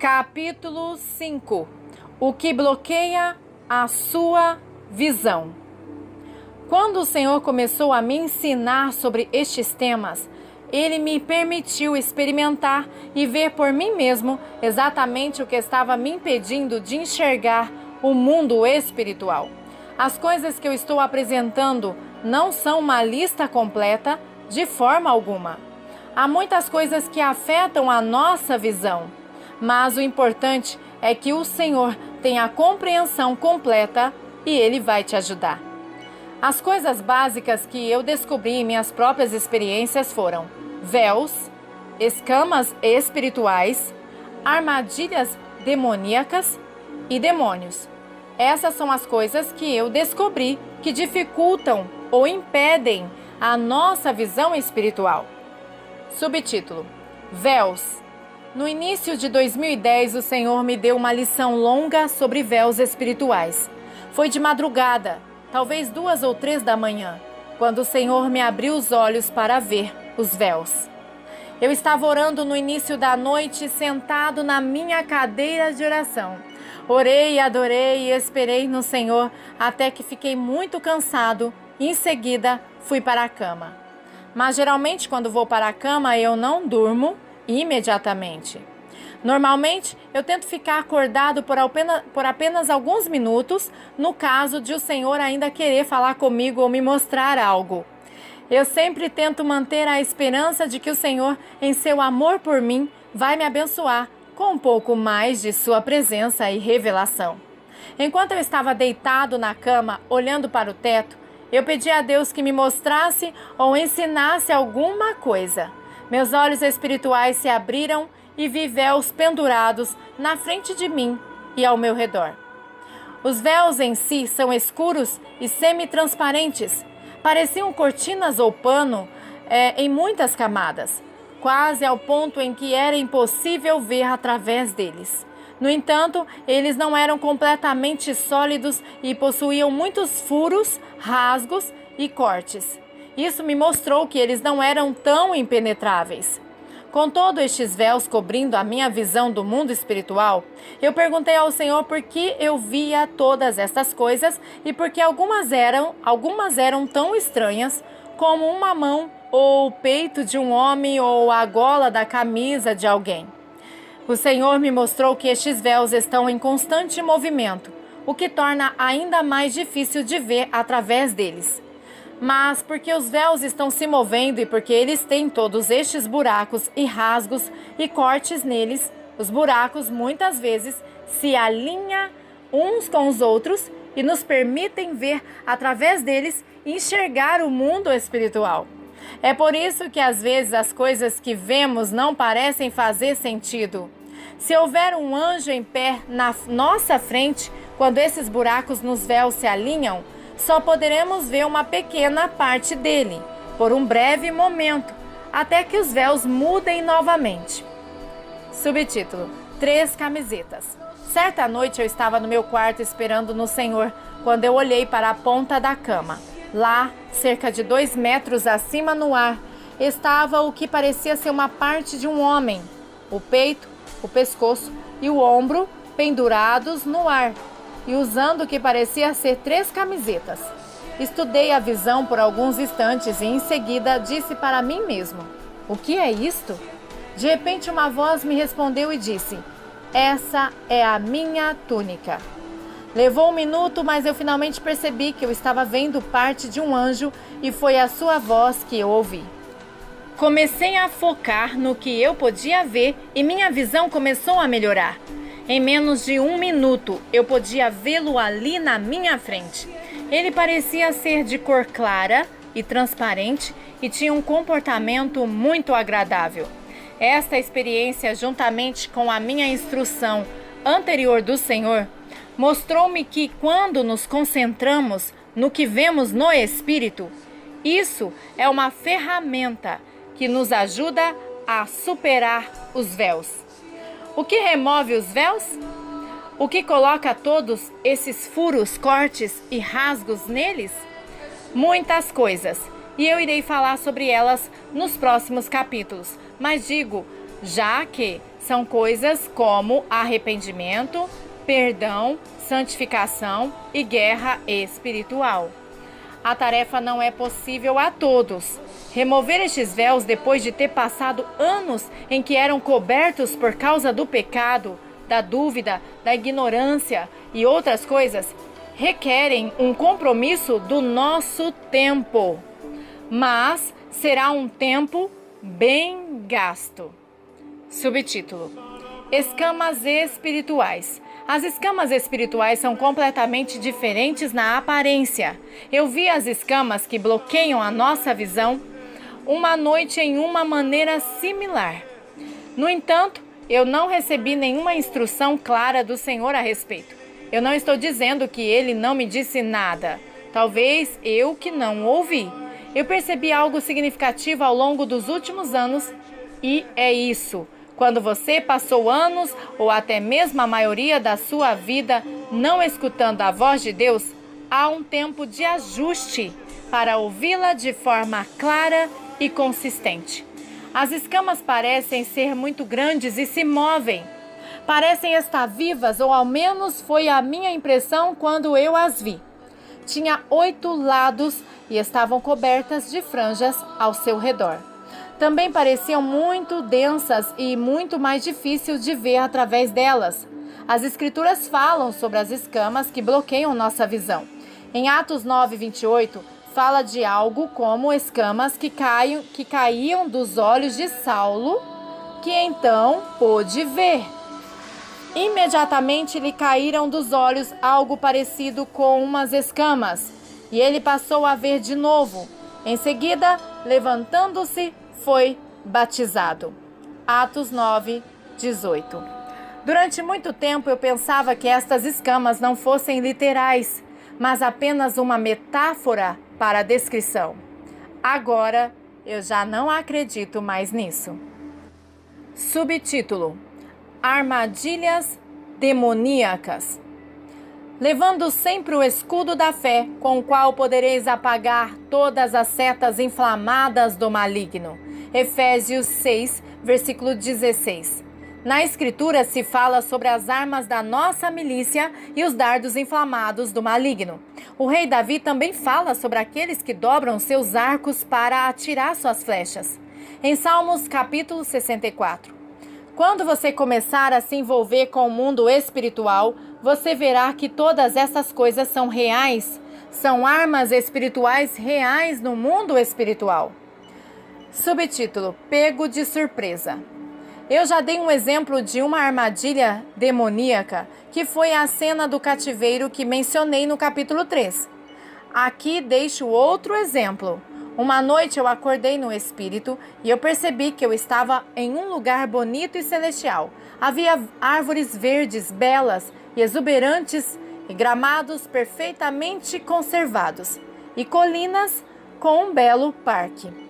Capítulo 5. O que bloqueia a sua visão. Quando o Senhor começou a me ensinar sobre estes temas, Ele me permitiu experimentar e ver por mim mesmo exatamente o que estava me impedindo de enxergar o mundo espiritual. As coisas que eu estou apresentando não são uma lista completa de forma alguma. Há muitas coisas que afetam a nossa visão. Mas o importante é que o Senhor tenha a compreensão completa e Ele vai te ajudar. As coisas básicas que eu descobri em minhas próprias experiências foram véus, escamas espirituais, armadilhas demoníacas e demônios. Essas são as coisas que eu descobri que dificultam ou impedem a nossa visão espiritual. Subtítulo: Véus. No início de 2010, o Senhor me deu uma lição longa sobre véus espirituais. Foi de madrugada, talvez 2 ou 3 da manhã, quando o Senhor me abriu os olhos para ver os véus. Eu estava orando no início da noite, sentado na minha cadeira de oração. Orei, adorei e esperei no Senhor até que fiquei muito cansado e em seguida fui para a cama. Mas geralmente quando vou para a cama eu não durmo imediatamente. Normalmente, eu tento ficar acordado por apenas alguns minutos, no caso de o Senhor ainda querer falar comigo ou me mostrar algo. Eu sempre tento manter a esperança de que o Senhor, em seu amor por mim, vai me abençoar com um pouco mais de sua presença e revelação. Enquanto eu estava deitado na cama, olhando para o teto, eu pedi a Deus que me mostrasse ou ensinasse alguma coisa. Meus olhos espirituais se abriram e vi véus pendurados na frente de mim e ao meu redor. Os véus em si são escuros e semi-transparentes. Pareciam cortinas ou pano em muitas camadas, quase ao ponto em que era impossível ver através deles. No entanto, eles não eram completamente sólidos e possuíam muitos furos, rasgos e cortes. Isso me mostrou que eles não eram tão impenetráveis. Com todos estes véus cobrindo a minha visão do mundo espiritual, eu perguntei ao Senhor por que eu via todas estas coisas e por que algumas eram tão estranhas, como uma mão ou o peito de um homem ou a gola da camisa de alguém. O Senhor me mostrou que estes véus estão em constante movimento, o que torna ainda mais difícil de ver através deles. Mas porque os véus estão se movendo e porque eles têm todos estes buracos e rasgos e cortes neles, os buracos muitas vezes se alinham uns com os outros e nos permitem ver através deles e enxergar o mundo espiritual. É por isso que às vezes as coisas que vemos não parecem fazer sentido. Se houver um anjo em pé na nossa frente, quando esses buracos nos véus se alinham, só poderemos ver uma pequena parte dele, por um breve momento, até que os véus mudem novamente. Subtítulo: 3 camisetas. Certa noite eu estava no meu quarto esperando no Senhor, quando eu olhei para a ponta da cama. Lá, cerca de 2 metros acima no ar, estava o que parecia ser uma parte de um homem. O peito, o pescoço e o ombro pendurados no ar, e usando o que parecia ser 3 camisetas. Estudei a visão por alguns instantes e em seguida disse para mim mesmo: o que é isto? De repente uma voz me respondeu e disse: essa é a minha túnica. Levou um minuto, mas eu finalmente percebi que eu estava vendo parte de um anjo e foi a sua voz que eu ouvi. Comecei a focar no que eu podia ver e minha visão começou a melhorar. Em menos de 1 minuto, eu podia vê-lo ali na minha frente. Ele parecia ser de cor clara e transparente e tinha um comportamento muito agradável. Esta experiência, juntamente com a minha instrução anterior do Senhor, mostrou-me que quando nos concentramos no que vemos no Espírito, isso é uma ferramenta que nos ajuda a superar os véus. O que remove os véus? O que coloca todos esses furos, cortes e rasgos neles? Muitas coisas, e eu irei falar sobre elas nos próximos capítulos. Mas digo, já que São coisas como arrependimento, perdão, santificação e guerra espiritual. A tarefa não é possível a todos. Remover estes véus depois de ter passado anos em que eram cobertos por causa do pecado, da dúvida, da ignorância e outras coisas, requerem um compromisso do nosso tempo. Mas será um tempo bem gasto. Subtítulo: Escamas espirituais. As escamas espirituais são completamente diferentes na aparência. Eu vi as escamas que bloqueiam a nossa visão uma noite em uma maneira similar. No entanto, eu não recebi nenhuma instrução clara do Senhor a respeito. Eu não estou dizendo que Ele não me disse nada. Talvez eu que não ouvi. Eu percebi algo significativo ao longo dos últimos anos e é isso. Quando você passou anos ou até mesmo a maioria da sua vida não escutando a voz de Deus, há um tempo de ajuste para ouvi-la de forma clara e consistente. As escamas parecem ser muito grandes e se movem. Parecem estar vivas, ou ao menos foi a minha impressão quando eu as vi. Tinha 8 lados e estavam cobertas de franjas ao seu redor. Também pareciam muito densas e muito mais difíceis de ver através delas. As Escrituras falam sobre as escamas que bloqueiam nossa visão. Em Atos 9:28, fala de algo como escamas que caíam dos olhos de Saulo, que então pôde ver. Imediatamente lhe caíram dos olhos algo parecido com umas escamas, e ele passou a ver de novo. Em seguida, levantando-se, foi batizado. Atos 9:18. Durante muito tempo eu pensava que estas escamas não fossem literais, mas apenas uma metáfora para a descrição. Agora eu já não acredito mais nisso. Subtítulo: Armadilhas demoníacas. Levando sempre o escudo da fé, com o qual podereis apagar todas as setas inflamadas do maligno. Efésios 6, versículo 16. Na Escritura se fala sobre as armas da nossa milícia e os dardos inflamados do maligno. O rei Davi também fala sobre aqueles que dobram seus arcos para atirar suas flechas. Em Salmos capítulo 64. Quando você começar a se envolver com o mundo espiritual, você verá que todas essas coisas são reais. São armas espirituais reais no mundo espiritual. Subtítulo: Pego de surpresa. Eu já dei um exemplo de uma armadilha demoníaca, que foi a cena do cativeiro que mencionei no capítulo 3. Aqui deixo outro exemplo. Uma noite eu acordei no espírito e eu percebi que eu estava em um lugar bonito e celestial. Havia árvores verdes, belas e exuberantes, e gramados perfeitamente conservados, e colinas com um belo parque.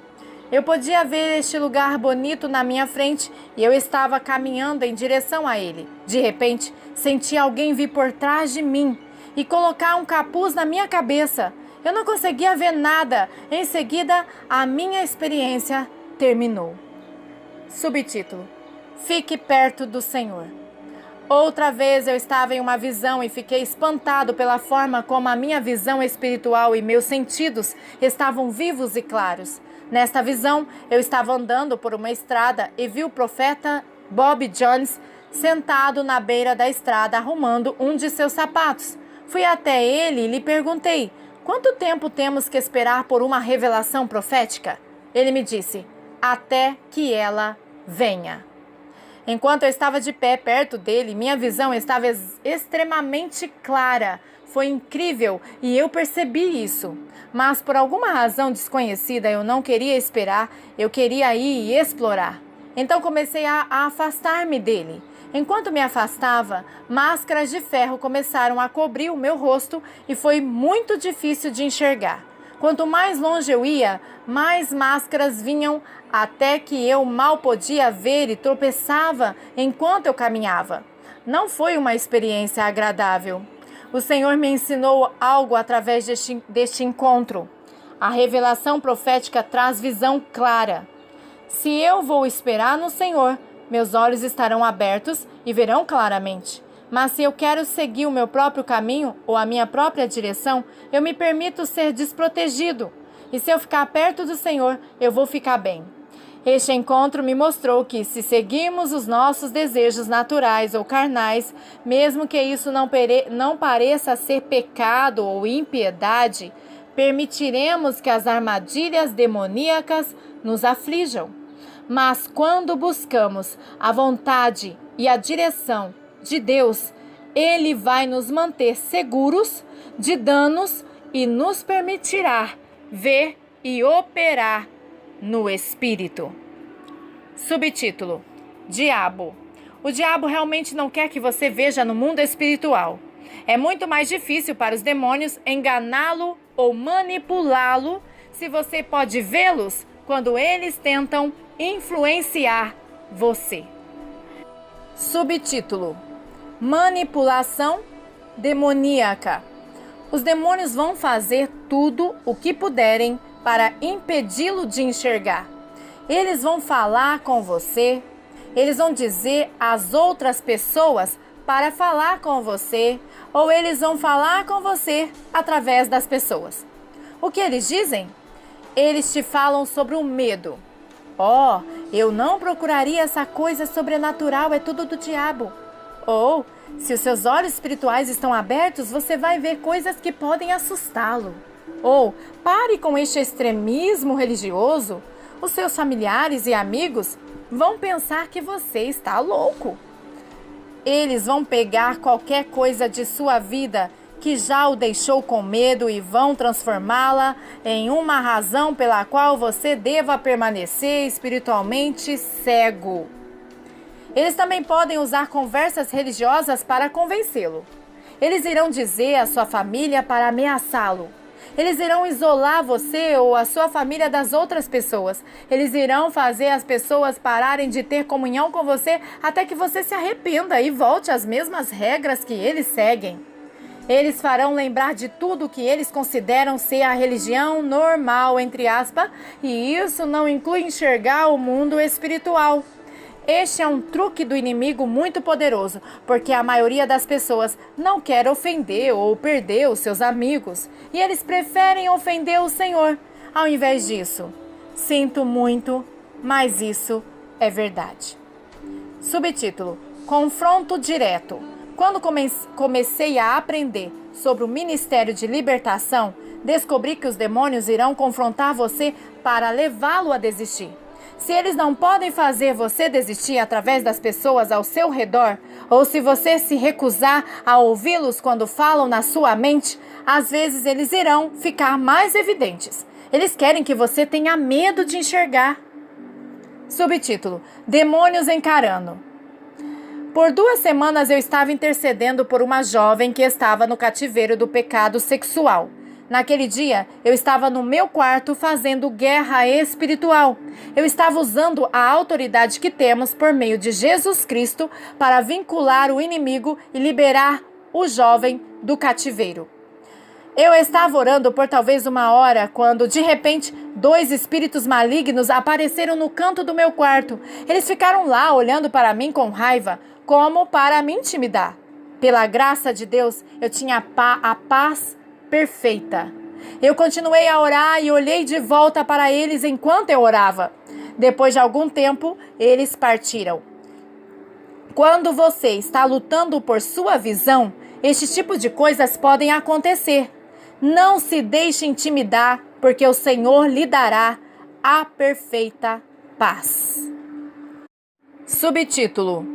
Eu podia ver este lugar bonito na minha frente e eu estava caminhando em direção a ele. De repente, senti alguém vir por trás de mim e colocar um capuz na minha cabeça. Eu não conseguia ver nada. Em seguida, a minha experiência terminou. Subtítulo: Fique perto do Senhor. Outra vez eu estava em uma visão e fiquei espantado pela forma como a minha visão espiritual e meus sentidos estavam vivos e claros. Nesta visão, eu estava andando por uma estrada e vi o profeta Bob Jones sentado na beira da estrada arrumando um de seus sapatos. Fui até ele e lhe perguntei: quanto tempo temos que esperar por uma revelação profética? Ele me disse: até que ela venha. Enquanto eu estava de pé perto dele, minha visão estava extremamente clara. Foi incrível e eu percebi isso. Mas por alguma razão desconhecida eu não queria esperar, eu queria ir e explorar. Então comecei a afastar-me dele. Enquanto me afastava, máscaras de ferro começaram a cobrir o meu rosto e foi muito difícil de enxergar. Quanto mais longe eu ia, mais máscaras vinham, até que eu mal podia ver e tropeçava enquanto eu caminhava. Não foi uma experiência agradável. O Senhor me ensinou algo através deste encontro. A revelação profética traz visão clara. Se eu vou esperar no Senhor, Meus olhos estarão abertos e verão claramente. Mas se eu quero seguir o meu próprio caminho ou a minha própria direção, eu me permito ser desprotegido. E se eu ficar perto do Senhor, eu vou ficar bem. Este encontro me mostrou que, se seguirmos os nossos desejos naturais ou carnais, mesmo que isso não pareça ser pecado ou impiedade, permitiremos que as armadilhas demoníacas nos aflijam. Mas quando buscamos a vontade e a direção de Deus, Ele vai nos manter seguros de danos e nos permitirá ver e operar no Espírito. Subtítulo: Diabo. O diabo realmente não quer que você veja no mundo espiritual. É muito mais difícil para os demônios enganá-lo ou manipulá-lo se você pode vê-los quando eles tentam influenciar você. Subtítulo: Manipulação demoníaca. Os demônios vão fazer tudo o que puderem para impedi-lo de enxergar. Eles vão falar com você, eles vão dizer às outras pessoas para falar com você, ou eles vão falar com você através das pessoas. O que eles dizem? Eles te falam sobre o medo. Eu não procuraria essa coisa sobrenatural, é tudo do diabo. Ou, se os seus olhos espirituais estão abertos, você vai ver coisas que podem assustá-lo. Ou, pare com este extremismo religioso. Os seus familiares e amigos vão pensar que você está louco. Eles vão pegar qualquer coisa de sua vida que já o deixou com medo e vão transformá-la em uma razão pela qual você deva permanecer espiritualmente cego. Eles também podem usar conversas religiosas para convencê-lo. Eles irão dizer à sua família para ameaçá-lo. Eles irão isolar você ou a sua família das outras pessoas. Eles irão fazer as pessoas pararem de ter comunhão com você até que você se arrependa e volte às mesmas regras que eles seguem. Eles farão lembrar de tudo que eles consideram ser a religião normal, entre aspas, e isso não inclui enxergar o mundo espiritual. Este é um truque do inimigo muito poderoso, porque a maioria das pessoas não quer ofender ou perder os seus amigos, e eles preferem ofender o Senhor. Ao invés disso, sinto muito, mas isso é verdade. Subtítulo: Confronto direto. Quando comecei a aprender sobre o ministério de libertação, descobri que os demônios irão confrontar você para levá-lo a desistir. Se eles não podem fazer você desistir através das pessoas ao seu redor, ou se você se recusar a ouvi-los quando falam na sua mente, às vezes eles irão ficar mais evidentes. Eles querem que você tenha medo de enxergar. Subtítulo: Demônios encarando. Por 2 semanas eu estava intercedendo por uma jovem que estava no cativeiro do pecado sexual. Naquele dia, eu estava no meu quarto fazendo guerra espiritual. Eu estava usando a autoridade que temos por meio de Jesus Cristo para vincular o inimigo e liberar o jovem do cativeiro. Eu estava orando por talvez 1 hora quando, de repente, 2 espíritos malignos apareceram no canto do meu quarto. Eles ficaram lá olhando para mim com raiva, como para me intimidar. Pela graça de Deus, eu tinha a paz perfeita. Eu continuei a orar e olhei de volta para eles enquanto eu orava. Depois de algum tempo, eles partiram. Quando você está lutando por sua visão, este tipo de coisas podem acontecer. Não se deixe intimidar, porque o Senhor lhe dará a perfeita paz. Subtítulo: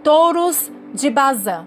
Touros de Bazã.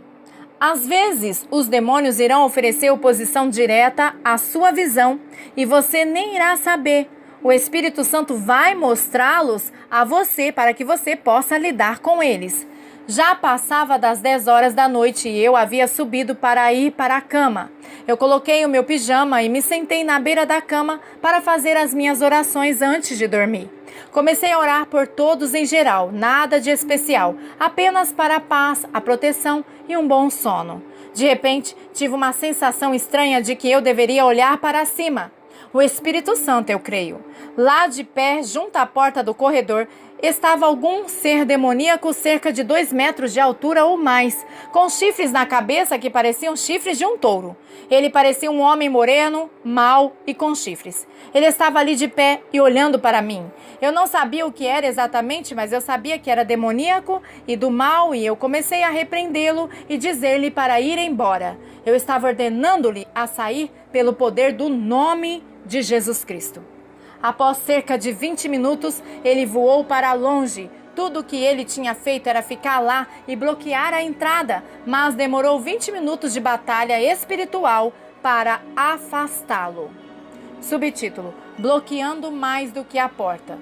Às vezes, os demônios irão oferecer oposição direta à sua visão e você nem irá saber. O Espírito Santo vai mostrá-los a você para que você possa lidar com eles. Já passava das 10 horas da noite e eu havia subido para ir para a cama. Eu coloquei o meu pijama e me sentei na beira da cama para fazer as minhas orações antes de dormir. Comecei a orar por todos em geral, nada de especial, apenas para a paz, a proteção e um bom sono. De repente, tive uma sensação estranha de que eu deveria olhar para cima. O Espírito Santo, eu creio. Lá de pé, junto à porta do corredor, estava algum ser demoníaco cerca de 2 metros de altura ou mais, com chifres na cabeça que pareciam chifres de um touro. Ele parecia um homem moreno, mau e com chifres. Ele estava ali de pé e olhando para mim. Eu não sabia o que era exatamente, mas eu sabia que era demoníaco e do mal, e eu comecei a repreendê-lo e dizer-lhe para ir embora. Eu estava ordenando-lhe a sair pelo poder do nome de Jesus Cristo. Após cerca de 20 minutos, ele voou para longe. Tudo o que ele tinha feito era ficar lá e bloquear a entrada, mas demorou 20 minutos de batalha espiritual para afastá-lo. Subtítulo: Bloqueando mais do que a porta.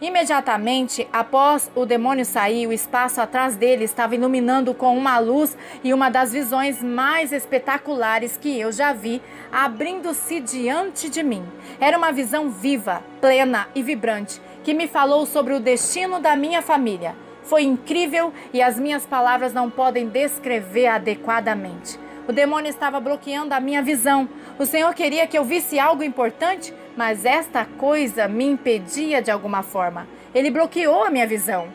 Imediatamente após o demônio sair, o espaço atrás dele estava iluminando com uma luz, e uma das visões mais espetaculares que eu já vi abrindo-se diante de mim. Era uma visão viva, plena e vibrante, que me falou sobre o destino da minha família. Foi incrível e as minhas palavras não podem descrever adequadamente. O demônio estava bloqueando a minha visão. O Senhor queria que eu visse algo importante, mas esta coisa me impedia de alguma forma. Ele bloqueou a minha visão.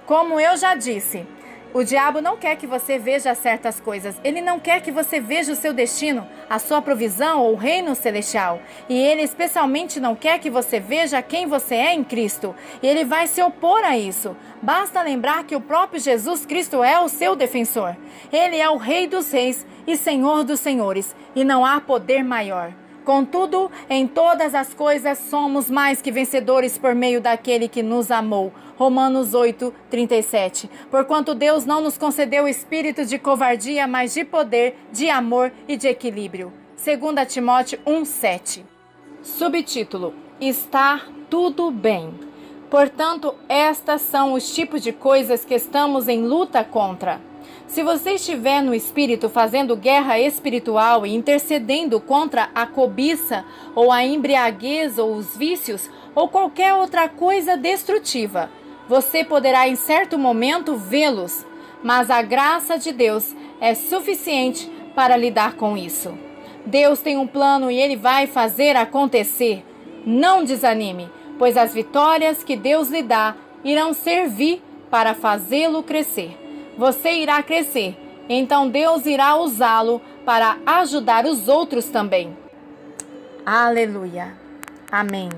Como eu já disse, o diabo não quer que você veja certas coisas. Ele não quer que você veja o seu destino, a sua provisão ou o reino celestial. E ele especialmente não quer que você veja quem você é em Cristo. E ele vai se opor a isso. Basta lembrar que o próprio Jesus Cristo é o seu defensor. Ele é o Rei dos Reis e Senhor dos Senhores, e não há poder maior. Contudo, em todas as coisas somos mais que vencedores por meio daquele que nos amou. Romanos 8:37. Porquanto Deus não nos concedeu espírito de covardia, mas de poder, de amor e de equilíbrio. 2 Timóteo 1:7. Subtítulo: Está tudo bem. Portanto, estas são os tipos de coisas que estamos em luta contra. Se você estiver no espírito fazendo guerra espiritual e intercedendo contra a cobiça ou a embriaguez ou os vícios ou qualquer outra coisa destrutiva, você poderá em certo momento vê-los, mas a graça de Deus é suficiente para lidar com isso. Deus tem um plano e Ele vai fazer acontecer. Não desanime, pois as vitórias que Deus lhe dá irão servir para fazê-lo crescer. Você irá crescer, então Deus irá usá-lo para ajudar os outros também. Aleluia. Amém.